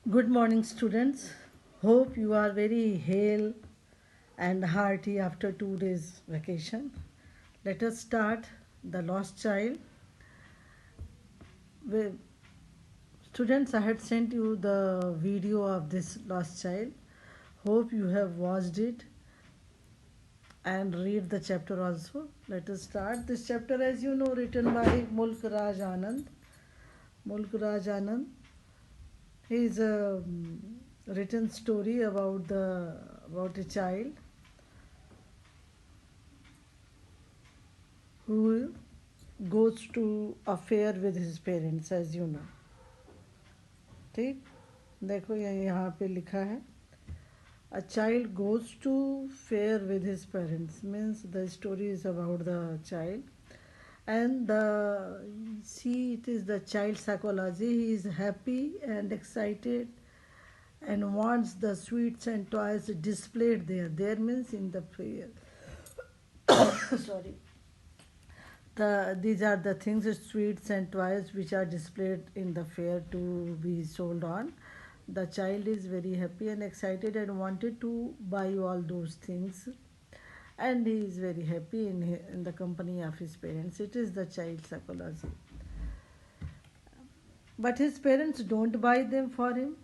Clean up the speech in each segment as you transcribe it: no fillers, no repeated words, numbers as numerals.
Good morning, students. Hope you are very hale and hearty after 2 days vacation. Let us start The Lost Child. Students, I had sent you the video of this lost child. Hope you have watched it and read the chapter also. Let us start. This chapter, as you know, written by Mulk Raj Anand. Mulk Raj Anand. He is a written story about a child who goes to a fair with his parents, as you know. ठीक, देखो यहाँ पे लिखा है, a child goes to fair with his parents, means the story is about the child. And see, it is the child psychology. He is happy and excited and wants the sweets and toys displayed there. There means in the fair. Sorry. These are the things, sweets and toys, which are displayed in the fair to be sold on. The child is very happy and excited and wanted to buy all those things, and he is very happy in the company of his parents. It is the child psychology. But his parents don't buy them for him.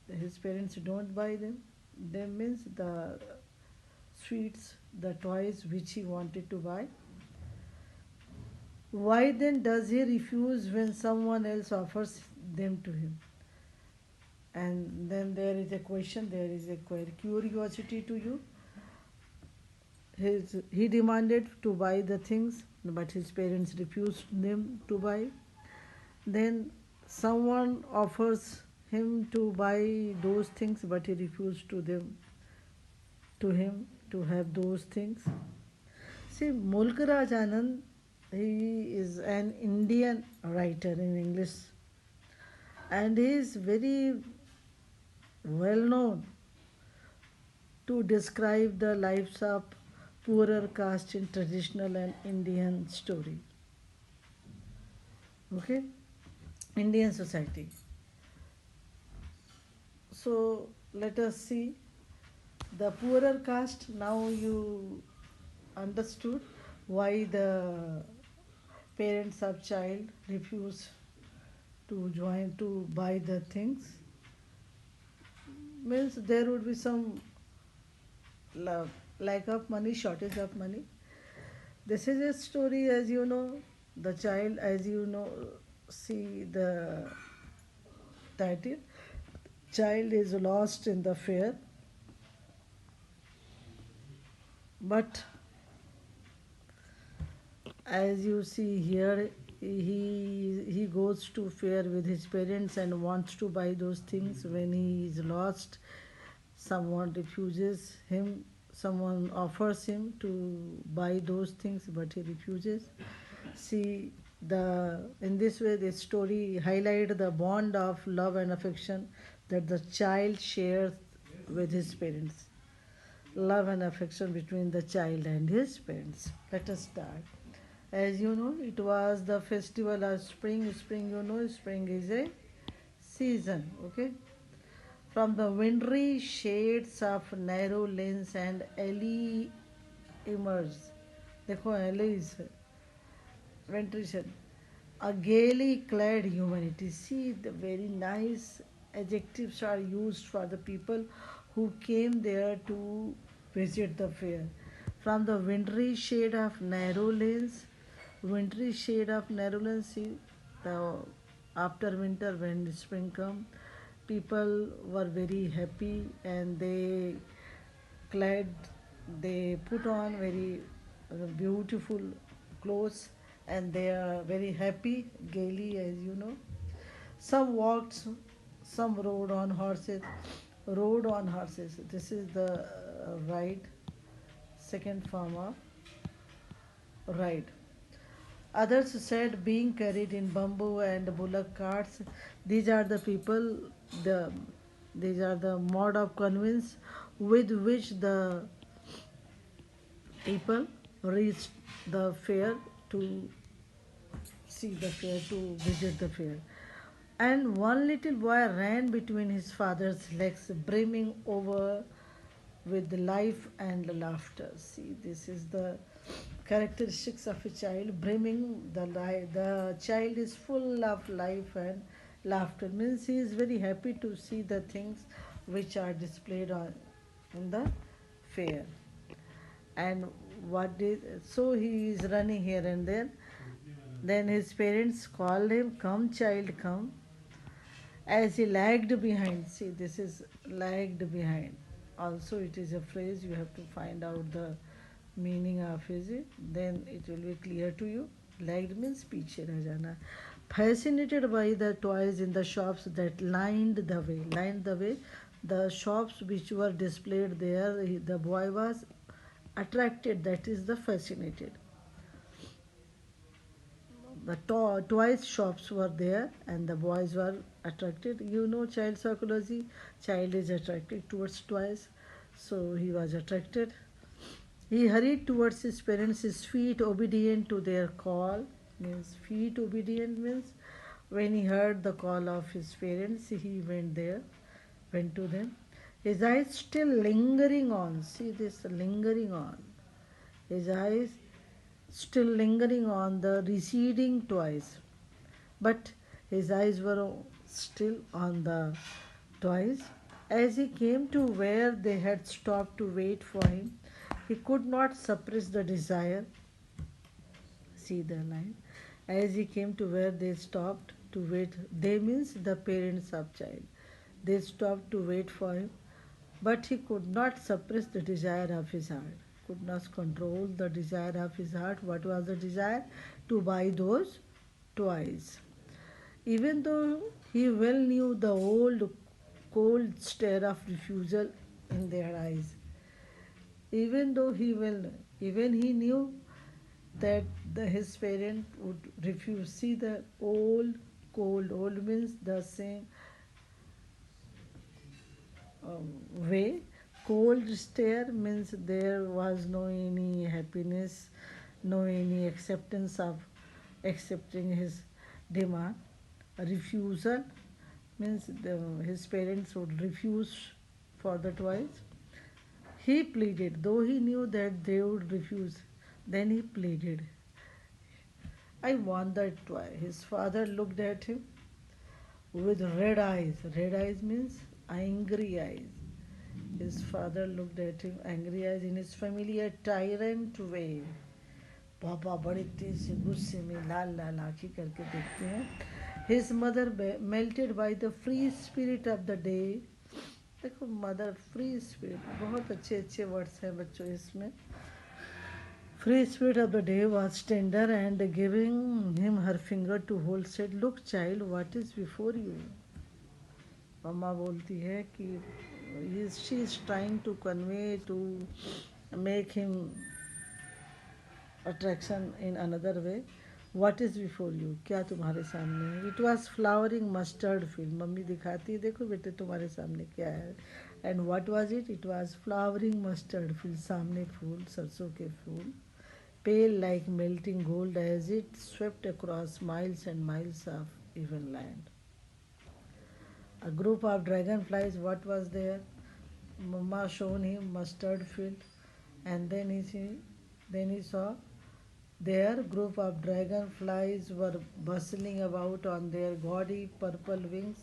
His parents don't buy them. They means the sweets, the toys which he wanted to buy. Why then does he refuse when someone else offers them to him? And then there is a question, there is a curiosity to you. He demanded to buy the things, but his parents refused them to buy. Then someone offers him to buy those things, but he refused to him to have those things. See, Mulk Raj Anand, he is an Indian writer in English, and he is very well known to describe the lives of poorer caste in traditional and Indian story. Okay, Indian society. So let us see the poorer caste. Now you understood why the parents of child refuse to join to buy the things. Means there would be some lack of money, shortage of money. This is a story, as you know, the child, as you know, see the title, child is lost in the fair, but as you see here, he goes to fair with his parents and wants to buy those things. When he is lost, someone refuses him, someone offers him to buy those things, but he refuses. See, the in this way the story highlight the bond of love and affection that the child shares with his parents. Love and affection between the child and his parents. Let us start. As you know, it was the festival of spring. Spring, you know, spring is a season. Okay. From the wintry shades of narrow lanes and alley emerged. देखो alley is ventilation. A gaily clad humanity. See, the very nice adjectives are used for the people who came there to visit the fair. From the wintry shade of narrow lanes, see, the after winter when spring come, people were very happy and clad, they put on very beautiful clothes and they are very happy, gaily, as you know. Some walked, some rode on horses. Rode on horses. This is the ride, second form of ride. Others said being carried in bamboo and bullock carts. These are the people, the these are the mode of conveyance with which the people reached the fair to see the fair, to visit the fair. And one little boy ran between his father's legs, brimming over with life and laughter. See, this is the characteristics of a child. Brimming, the child is full of life and laughter. Means he is very happy to see the things which are displayed on in the fair. And what did so he is running here and there. Then his parents called him, "Come, child, come." As he lagged behind, see, this is lagged behind. Also, it is a phrase, you have to find out the meaning of it, then it will be clear to you. Lagged means पीछे रह जाना. Fascinated by the toys in the shops that lined the way, the shops which were displayed there, the boy was attracted, that is the fascinated. The toys shops were there and the boys were attracted. You know child psychology, child is attracted towards toys, so he was attracted. He hurried towards his parents, his feet obedient to their call. Means feet obedient means when he heard the call of his parents, he went there, went to them. His eyes still lingering on. See this lingering on. His eyes still lingering on the receding toys. But his eyes were still on the toys. As he came to where they had stopped to wait for him, he could not suppress the desire. See the line. As he came to where they stopped to wait, they means the parents of child. They stopped to wait for him, but he could not suppress the desire of his heart. Could not control the desire of his heart. What was the desire? To buy those toys. Even though he well knew the old cold stare of refusal in their eyes. Even though even he knew that his parent would refuse. See the old means the same way. Cold stare means there was no any happiness, no any acceptance of accepting his demand. A refusal means his parents would refuse for the toys. He pleaded, though he knew that they would refuse. Then he pleaded, "I want that toy." His father looked at him with red eyes. Red eyes means angry eyes. His father looked at him, angry eyes, in his familiar tyrant way. पापा बड़े तेज से गुस्से में लाल लाल आंखें करके देखते हैं. His mother melted by the free spirit of the day. देखो मदर फ्री स्पिरिट, बहुत अच्छे अच्छे वर्ड्स हैं बच्चों इसमें. Free spirit of the day was tender and giving him her finger to hold said, "Look child, what is before you?" मम्मा बोलती है कि she is trying to convey to make him attraction in another way. What is before you? क्या तुम्हारे सामने है? It was flowering mustard field. Mummy दिखाती है, देखो बेटे तुम्हारे सामने क्या है. And what was it? It was flowering mustard field. सामने फूल, सरसों के फूल, pale like melting gold as it swept across miles and miles of even land. A group of dragonflies, what was there? Mama shown him mustard field, and then he saw there group of dragonflies were bustling about on their gaudy purple wings.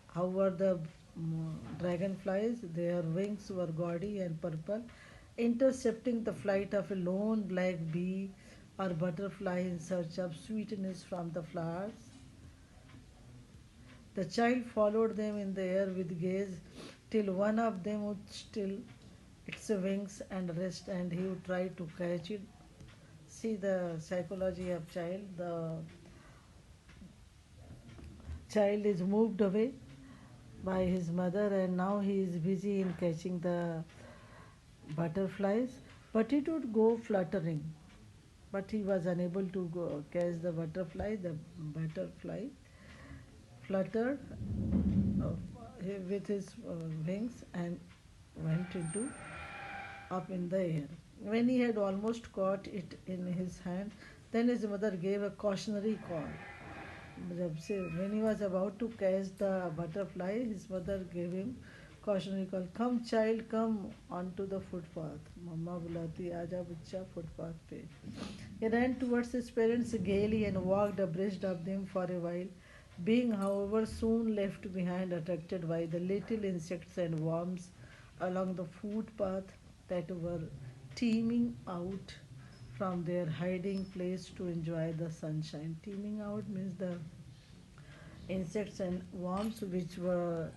How were the dragonflies? Their wings were gaudy and purple, intercepting the flight of a lone black bee or butterfly in search of sweetness from the flowers. The child followed them in the air with gaze till one of them would still its wings and rest, and he would try to catch it. See the psychology of child. The child is moved away by his mother and now he is busy in catching the butterflies, but it would go fluttering. But he was unable to catch the butterfly. The butterfly fluttered uh, with his wings and went into up in the air. When he had almost caught it in his hand, then his mother gave a cautionary call. जब से when he was about to catch the butterfly, his mother gave him cautionary call. Come child, come onto the footpath. मम्मा बुलाती आजा बच्चा footpath पे. He ran towards his parents gaily and walked abreast of them for a while, being however soon left behind, attracted by the little insects and worms along the footpath that were teeming out from their hiding place to enjoy the sunshine. Teeming out means the insects and worms which were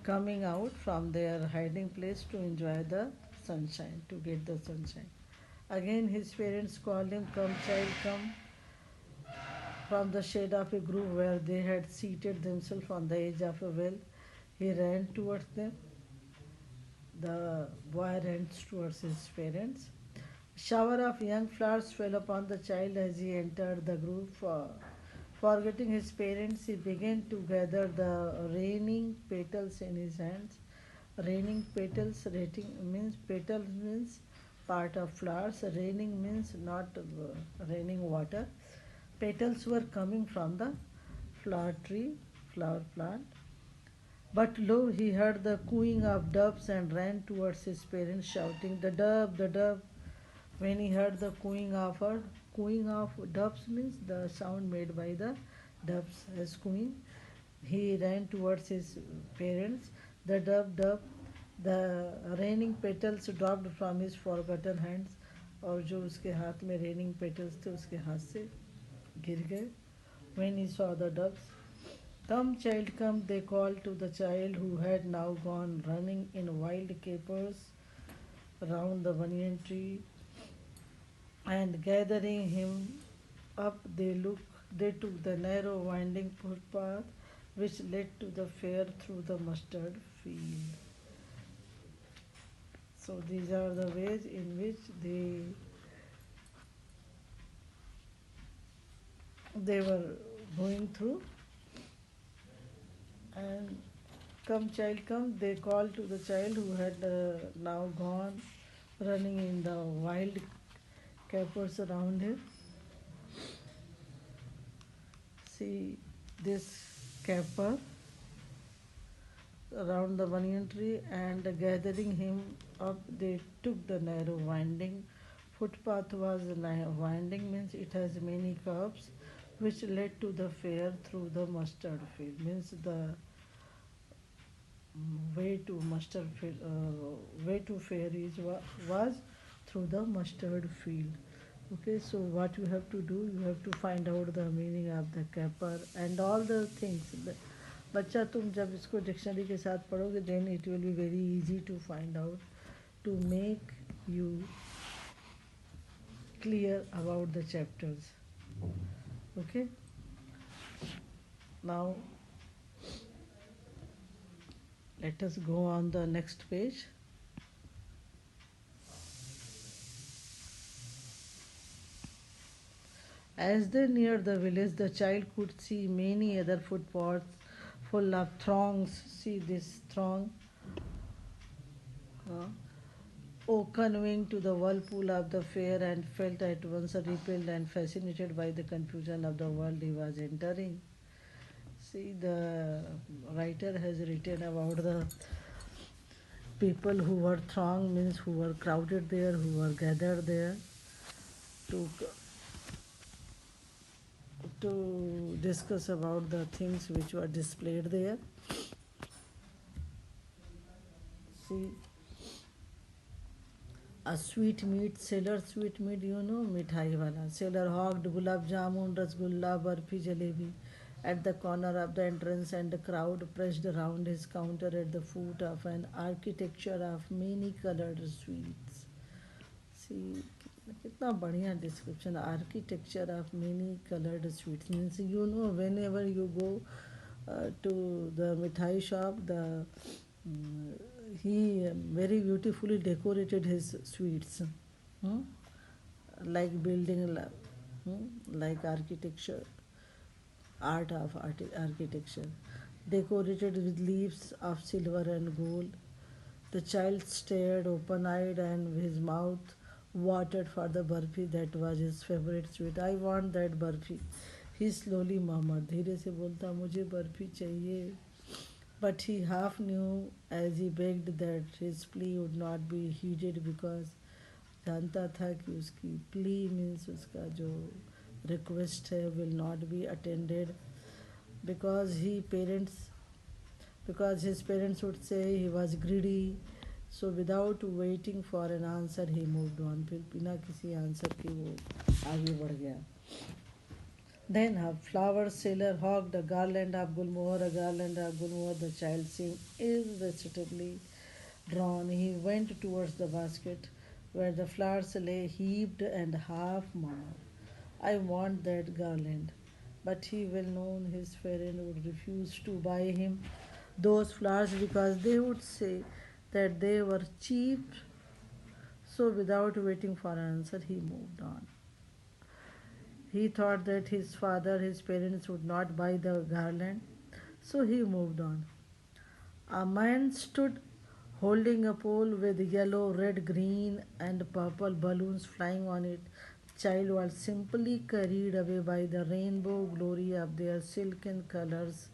coming out from their hiding place to enjoy the sunshine, to get the sunshine. Again, his parents called him, come, child, come, from the shade of a grove where they had seated themselves on the edge of a well. He ran towards them. The boy ran towards his parents. A shower of young flowers fell upon the child as he entered the grove. Forgetting his parents, he began to gather the raining petals in his hands. Raining petals, petals means part of flowers. Raining means not raining water. Petals were coming from the flower tree, flower plant. But lo, he heard the cooing of doves and ran towards his parents, shouting, "The dove, the dove!" When he heard the cooing of doves means the sound made by the doves as cooing, he ran towards his parents. The dove, dove, the raining petals dropped from his forgotten hands, और जो उसके हाथ में raining petals थे उसके हाथ से गिर गए. When he saw the doves, come child, come, they called to the child who had now gone running in wild capers round the banyan tree, and gathering him up they took the narrow winding footpath which led to the fair through the mustard field. So these are the ways in which they were going through. And come child, come, they called to the child who had now gone running in the wild capers around him. See this caper around the banyan tree, and gathering him up they took the narrow winding footpath. Was winding means it has many curves which led to the fair through the mustard field, means the way to fair was through the mustard field. Okay, so what you have to do, you have to find out the meaning of the caper and all the things. बच्चा तुम जब इसको dictionary के साथ पढ़ोगे then it will be very easy to find out, to make you clear about the chapters. Okay, now let us go on the next page. As they neared the village, the child could see many other footpaths full of throngs. See this throng. Oh, conveying to the whirlpool of the fair, and felt at once repelled and fascinated by the confusion of the world he was entering. See, the writer has written about the people who were throng, means who were crowded there, who were gathered there to discuss about the things which were displayed there. See, a sweetmeat seller, sweetmeat, you know, mithai wala seller hawked gulab jamun, rasgulla, barfi, jalebi at the corner of the entrance, and the crowd pressed around his counter at the foot of an architecture of many colored sweets. See, कितना बढ़िया description, architecture of many coloured sweets means you know when ever you go to the mithai shop, he very beautifully decorated his sweets, hmm? like building, like architecture, art of architecture, decorated with leaves of silver and gold. The child stared open-eyed, and his mouth watered for the barfi that was his favorite sweet. I want that barfi. He slowly murmured, धीरे से बोलता, मुझे बर्फी चाहिए. But he half knew as he begged that his plea would not be heeded because जानता था कि उसकी plea means उसका जो request है will not be attended because his parents would say he was greedy. So without waiting for an answer he moved on. फिर बिना किसी आंसर के वो आगे बढ़ गया. Then a flower seller hawked a garland of gulmohar, The child seemed irresistibly drawn. He went towards the basket where the flowers lay heaped and half murmured, I want that garland. But he well known his parent would refuse to buy him those flowers because they would say that they were cheap. So without waiting for an answer, he moved on. He thought that his parents would not buy the garland, so he moved on. A man stood holding a pole with yellow, red, green, and purple balloons flying on it. The child was simply carried away by the rainbow glory of their silken colors.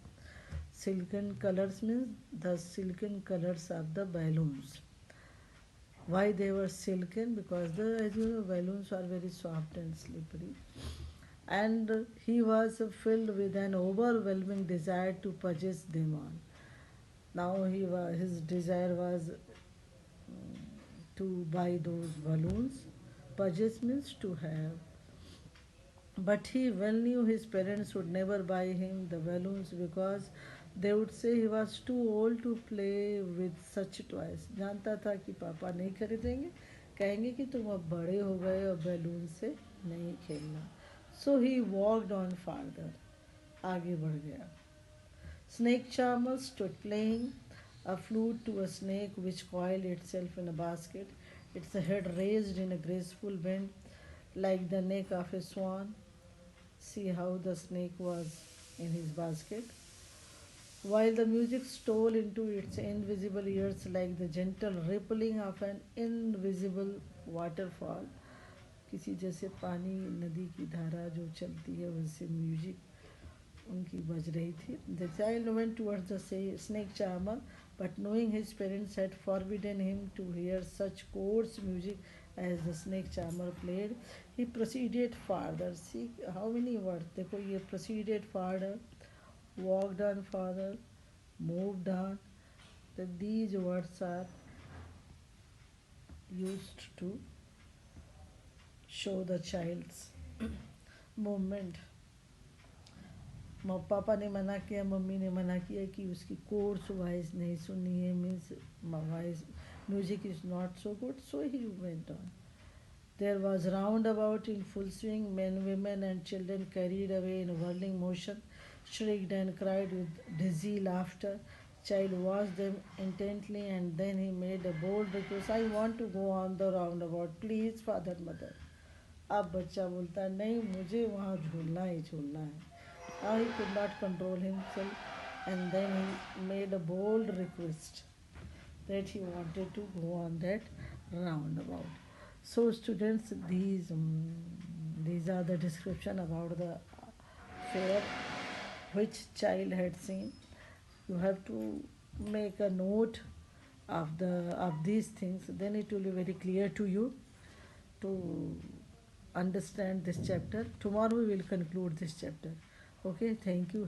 Silken colors means the silken colors of the balloons. Why they were silken? Because as you know, balloons are very soft and slippery. And he was filled with an overwhelming desire to purchase them all. Now his desire was to buy those balloons. Purchase means to have. But he well knew his parents would never buy him the balloons because they would say he was too old to play with such toys. जानता था कि पापा नहीं खरीदेंगे, कहेंगे कि तुम अब बड़े हो गए और बैलून से नहीं खेलना. So he walked on farther. आगे बढ़ गया. Snake charmer stood playing a flute to a snake which coiled itself in a basket, its head raised in a graceful bend like the neck of a swan. See how the snake was in his basket. While the music stole into its invisible ears like the gentle rippling of an invisible waterfall, किसी जैसे पानी नदी की धारा जो चलती है वैसे म्यूजिक उनकी बज रही थी. The child went towards the snake charmer, but knowing his parents had forbidden him to hear such coarse music as the snake charmer played, he proceeded farther. See how many words? देखो ये proceeded farther, walked on farther, moved on. That these words are used to show the child's movement. पापा ने मना किया, mummy ने मना किया कि उसकी कोर्स वॉइस नहीं सुननी है, means voice music is not so good. So he went on. There was roundabout in full swing. Men, women, and children carried away in whirling motion, shrieked and cried with dizzy laughter. Child watched them intently and then he made a bold request. I want to go on the roundabout. Please, father, mother. अब बच्चा बोलता है नहीं मुझे वहाँ झूलना ही झूलना है. Now he could not control himself and then he made a bold request that he wanted to go on that roundabout. So students, these are the description about the fair which child had seen. You have to make a note of these things, then it will be very clear to you to understand this chapter. Tomorrow we will conclude this chapter. Okay, thank you.